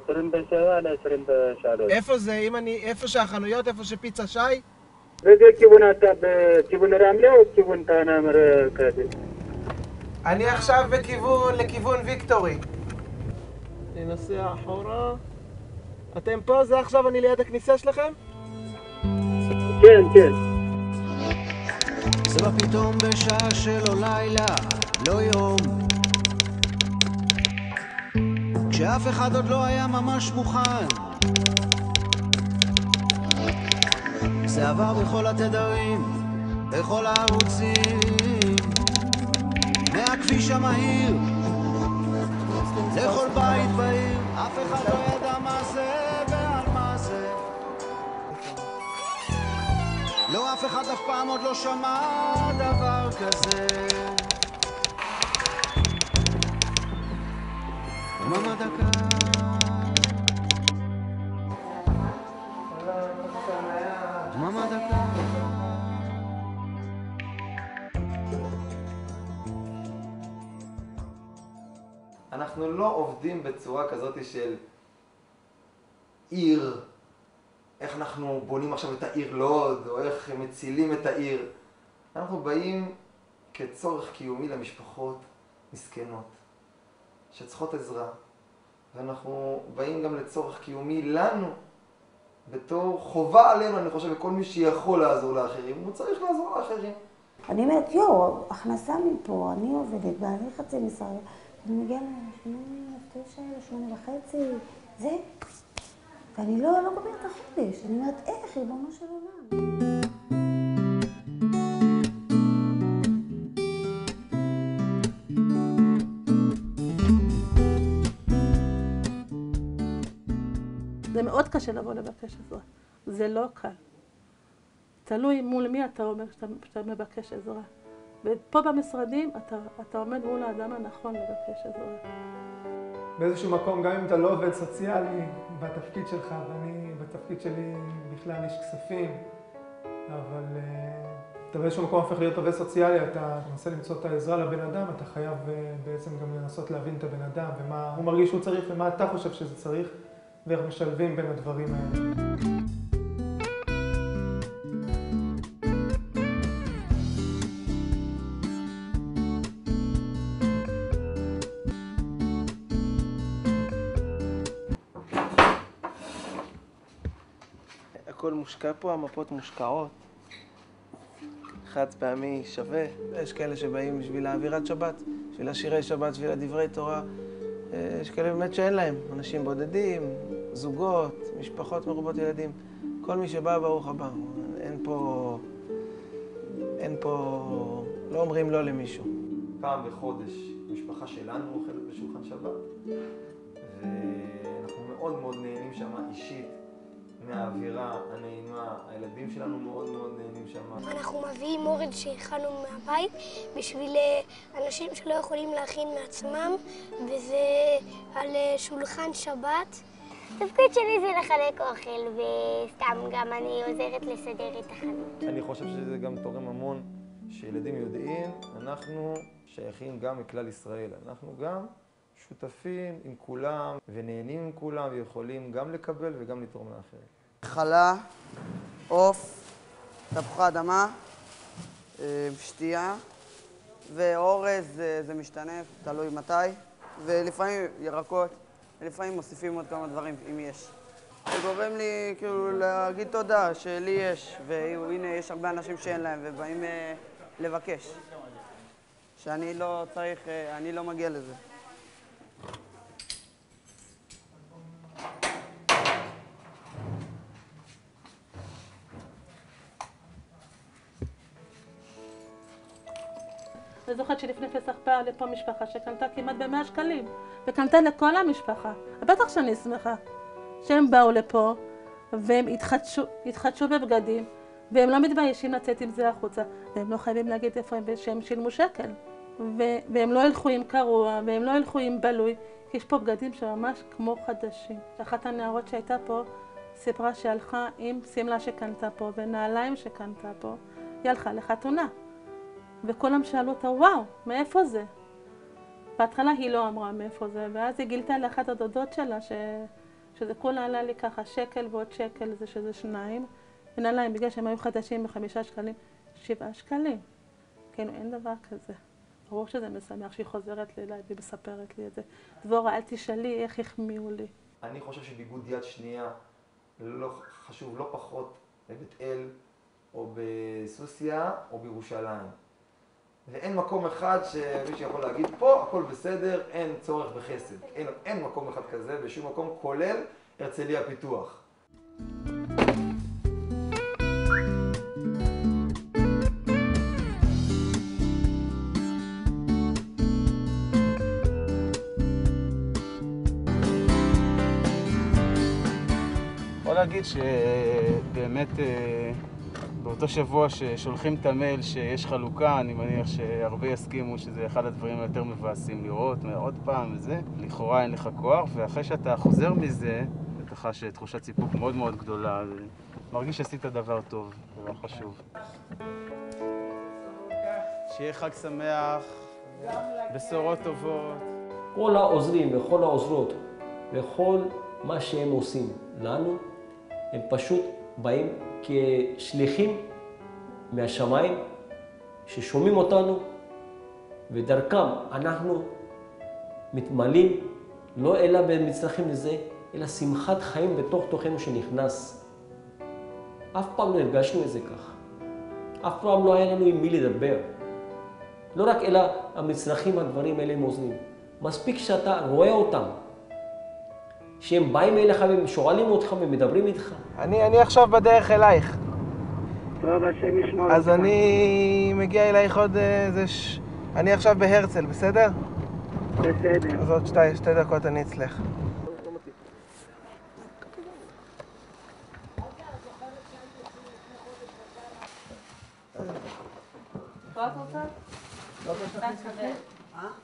27 ל-23. איפה זה? איפה שהחנויות? איפה שפיצה שי? וזה כיוון אתה בכיוון רמלה או כיוון תחנה מרכזית? אני עכשיו לכיוון ויקטורי. אני נוסע אחורה. אתם פה? זה עכשיו אני ליד הכניסה שלכם? כן, כן. זה בא פתאום בשעה שלא לילה, לא יום, כשאף אחד עוד לא היה ממש מוכן. זה עבר בכל התדרים, בכל הערוצים, מהכביש המהיר לכל בית בעיר. אף אחד לא ידע מה זה ועל מה זה, לא, אף אחד אף פעם עוד לא שמע דבר כזה. דממה דקה, דממה דקה. אנחנו לא עובדים בצורה כזאת של עיר, איך אנחנו בונים עכשיו את העיר לוד, או איך מצילים את העיר. אנחנו באים כצורך קיומי למשפחות מסכנות, שצריכות עזרה. ואנחנו באים גם לצורך קיומי לנו, בתור חובה עלינו, אני חושב, וכל מי שיכול לעזור לאחרים, הוא צריך לעזור לאחרים. אני אומרת, הכנסה מפה, אני עובדת, בעלי חצי משרה, אני מגיעה ל-8, 9, 8:30, זה. ואני לא גומרת את החודש, אני אומרת, איך, ריבונו של עולם. זה מאוד קשה לבוא לבקש עזרה, זה לא קל. תלוי מול מי אתה אומר שאתה מבקש עזרה. ופה במשרדים אתה עומד מול האדם הנכון לבקש עזרה. באיזשהו מקום, גם אם אתה לא עובד סוציאלי בתפקיד שלך, ואני בתפקיד שלי בכלל איש כספים, אבל אתה באיזשהו מקום הופך להיות עובד סוציאלי, אתה מנסה למצוא את העזרה לבן אדם, אתה חייב בעצם גם לנסות להבין את הבן אדם, ומה הוא מרגיש שהוא צריך ומה אתה חושב שזה צריך, ואיך משלבים בין הדברים האלה. הכל מושקע פה, המפות מושקעות. חד פעמי שווה. יש כאלה שבאים בשביל האווירת שבת, בשביל השירי שבת, בשביל הדברי תורה. יש כאלה באמת שאין להם. אנשים בודדים, זוגות, משפחות מרובות ילדים. כל מי שבא, ברוך הבא. אין פה... לא אומרים לא למישהו. פעם בחודש משפחה שלנו אוכלת בשולחן שבת, ואנחנו מאוד מאוד נהנים שם אישית. מהאווירה הנעימה, הילדים שלנו מאוד מאוד נהנים שם. אנחנו מביאים אוכל שהכנו מהבית בשביל אנשים שלא יכולים להכין מעצמם, וזה על שולחן שבת. התפקיד שלי זה לחלק אוכל, וסתם גם אני עוזרת לסדר את החנות. אני חושב שזה גם תורם המון, שילדים יודעים, אנחנו שייכים גם לכלל ישראל. אנחנו גם שותפים עם כולם ונהנים עם כולם ויכולים גם לקבל וגם לתרום לאחרים. חלה, עוף, תפוחי אדמה, שתייה ואורז, זה משתנה, תלוי מתי, ולפעמים ירקות, ולפעמים מוסיפים עוד כמה דברים אם יש. זה גורם לי כאילו להגיד תודה שלי יש, והנה יש הרבה אנשים שאין להם ובאים לבקש, שאני לא צריך, אני לא מגיע לזה. אני זוכרת שלפני פסח באה לפה משפחה שקנתה כמעט ב100 שקלים, וקנתה לכל המשפחה. בטח שאני שמחה שהם באו לפה, והם התחדשו בבגדים, והם לא מתביישים לצאת עם זה החוצה, והם לא חייבים להגיד איפה הם, שהם שילמו שקל. והם לא ילכו עם קרוע, והם לא ילכו עם בלוי, כי יש פה בגדים שממש כמו חדשים. אחת הנערות שהייתה פה סיפרה שהלכה עם סמלה שקנתה פה, ונעליים שקנתה פה, היא הלכה לחתונה. וכולם שאלו אותה, וואו, מאיפה זה? בהתחלה היא לא אמרה מאיפה זה, ואז היא גילתה לאחת הדודות שלה שזה כולה עלה לי ככה שקל ועוד שקל, זה שזה 2. ונעלה להם בגלל שהם היו חדשים ב5 שקלים, 7 שקלים. כן, אין דבר כזה. ברור שזה משמח שהיא חוזרת לי אליי והיא מספרת לי את זה. דבורה, אל תשאלי איך החמיאו לי. אני חושב שביגוד יד שנייה חשוב לא פחות בבית אל או בסוסיה או בירושלים. ואין מקום אחד שמישהו יכול להגיד, פה הכל בסדר, אין צורך בחסד. אין מקום אחד כזה בשום מקום, כולל הרצליה פיתוח. יכול להגיד שבאמת באותו שבוע ששולחים את המייל שיש חלוקה, אני מניח שהרבה יסכימו שזה אחד הדברים היותר מבאסים לראות עוד פעם וזה. לכאורה אין לך כוח, ואחרי שאתה חוזר מזה, אתה חש תחושת סיפוק מאוד מאוד גדולה. מרגיש שעשית דבר טוב, דבר חשוב. שיהיה חג שמח, בשורות טובות. כל העוזרים וכל העוזרות וכל מה שהם עושים לנו, הם פשוט באים כשליחים מהשמיים ששומעים אותנו, ודרכם אנחנו מתמלאים לא אלא במצרכים לזה, אלא שמחת חיים בתוך תוכנו שנכנס. אף פעם לא הרגשנו את זה כך. אף פעם לא היה לנו עם מי לדבר. לא רק אלא המצרכים, הדברים האלה הם עוזרים. מספיק שאתה רואה אותם, שהם באים אליך והם שואלים אותך ומדברים איתך. אני עכשיו בדרך אלייך. טוב, השם ישמור. אז אני מגיע אלייך עוד איזה... אני עכשיו בהרצל, בסדר? בסדר. אז עוד 2 דקות אני אצלך. מה את רוצה? זה קצת כבד.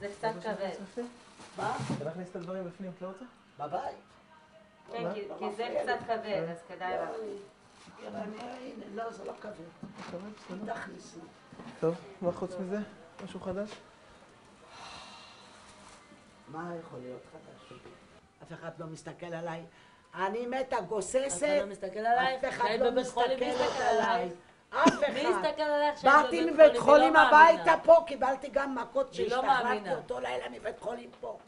זה קצת כבד. מה? אתה להכניס את הדברים בפנים, את לא רוצה? בבית. כן, כי זה קצת כבד, אז כדאי לך. לא, זה לא כבד. תכניסי. טוב, מה חוץ מזה? משהו חדש? מה יכול להיות חדש? אף אחד לא מסתכל עליי. אני מתה גוססת. אף אחד לא מסתכל עלייך? אף אחד לא מסתכלת עליי. אף אחד. מי יסתכל עלייך? באתי מבית חולים הביתה פה, קיבלתי גם מכות שהשתחררתי אותו לילה מבית חולים פה.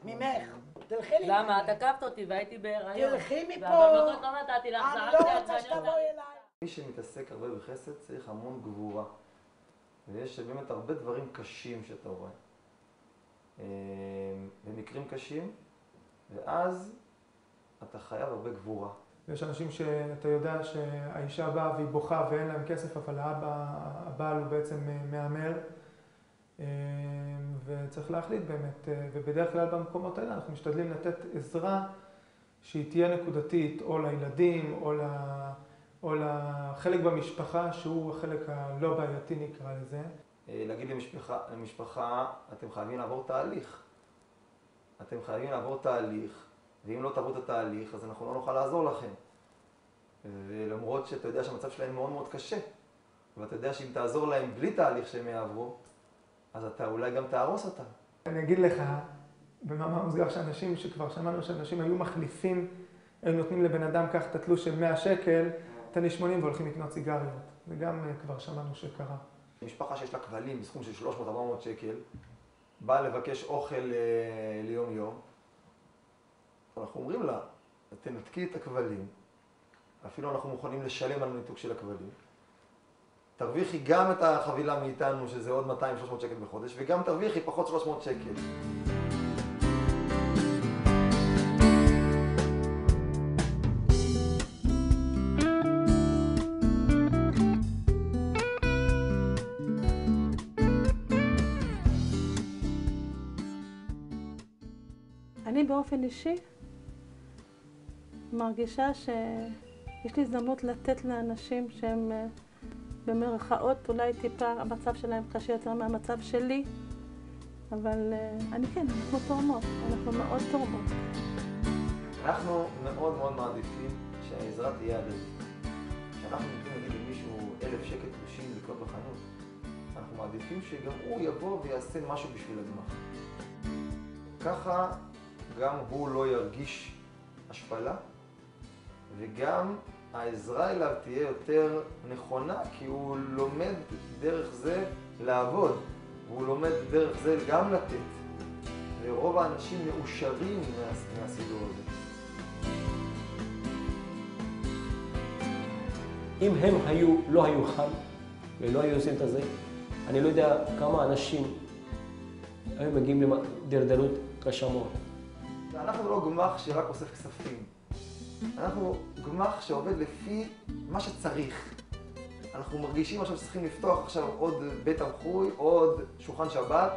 ממך. תלכי לי. למה? את עקבת אותי והייתי בהיריון. תלכי מפה. והבמכות לא נתתי לך. אני לא רוצה שתבואי אליי. מי שמתעסק הרבה בחסד צריך המון גבורה. ויש באמת הרבה דברים קשים שאתה רואה. במקרים קשים, ואז אתה חייב הרבה גבורה. יש אנשים שאתה יודע שהאישה באה והיא בוכה ואין להם כסף, אבל הבעל הוא בעצם מהמר, וצריך להחליט באמת, ובדרך כלל במקומות האלה אנחנו משתדלים לתת עזרה שהיא תהיה נקודתית, או לילדים, או לחלק במשפחה שהוא החלק הלא בעייתי נקרא לזה. להגיד למשפחה, אתם חייבים לעבור תהליך. אתם חייבים לעבור תהליך, ואם לא תעברו את התהליך, אז אנחנו לא נוכל לעזור לכם. ולמרות שאתה יודע שהמצב שלהם מאוד מאוד קשה, ואתה יודע שאם תעזור להם בלי תהליך שהם יעברו, אז אתה אולי גם תהרוס אותם. אני אגיד לך, במאמר מוסגר שאנשים שכבר שמענו שאנשים היו מחליפים, היו נותנים לבן אדם כך את התלוש של 100 שקל, תני 80 והולכים לקנות סיגריות. וגם כבר שמענו שקרה. משפחה שיש לה כבלים בסכום של 300-400 שקל, באה לבקש אוכל ליום יום, אנחנו אומרים לה, תנתקי את הכבלים, אפילו אנחנו מוכנים לשלם על ניתוק של הכבלים, תרוויחי גם את החבילה מאיתנו, שזה עוד 200-300 שקל בחודש, וגם תרוויחי פחות 300 שקל. אני באופן אישי מרגישה שיש לי הזדמנות לתת לאנשים שהם במרכאות אולי טיפה המצב שלהם קשה יותר מהמצב שלי, אבל אנחנו תורמות, אנחנו מאוד תורמות. אנחנו מאוד מאוד מעדיפים שהעזרה תהיה הדדית. כשאנחנו נותנים להגיד למישהו 1,000 שקל תלושים לקנות בחנות, אנחנו מעדיפים שגם הוא יבוא ויעשה משהו בשביל הגמח. ככה גם הוא לא ירגיש השפלה, וגם העזרה אליו תהיה יותר נכונה, כי הוא לומד דרך זה לעבוד, והוא לומד דרך זה גם לתת. ורוב האנשים מאושרים מהסידור הזה. אם הם לא היו כאן ולא היו עושים את זה, אני לא יודע כמה אנשים היו מגיעים לדרדרות קשה מאוד. אנחנו לא גמ"ח שרק אוסף כספים. אנחנו גמ"ח שעובד לפי מה שצריך. אנחנו מרגישים עכשיו שצריכים לפתוח עכשיו עוד בית תמחוי, עוד שולחן שבת,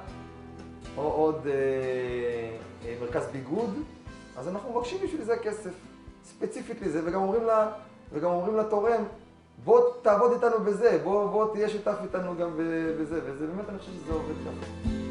או עוד מרכז ביגוד, אז אנחנו מבקשים בשביל זה כסף, ספציפית לזה, וגם אומרים לתורם, בוא תעבוד איתנו בזה, בוא תהיה שותף איתנו גם בזה, וזה באמת אני חושב שזה עובד ככה.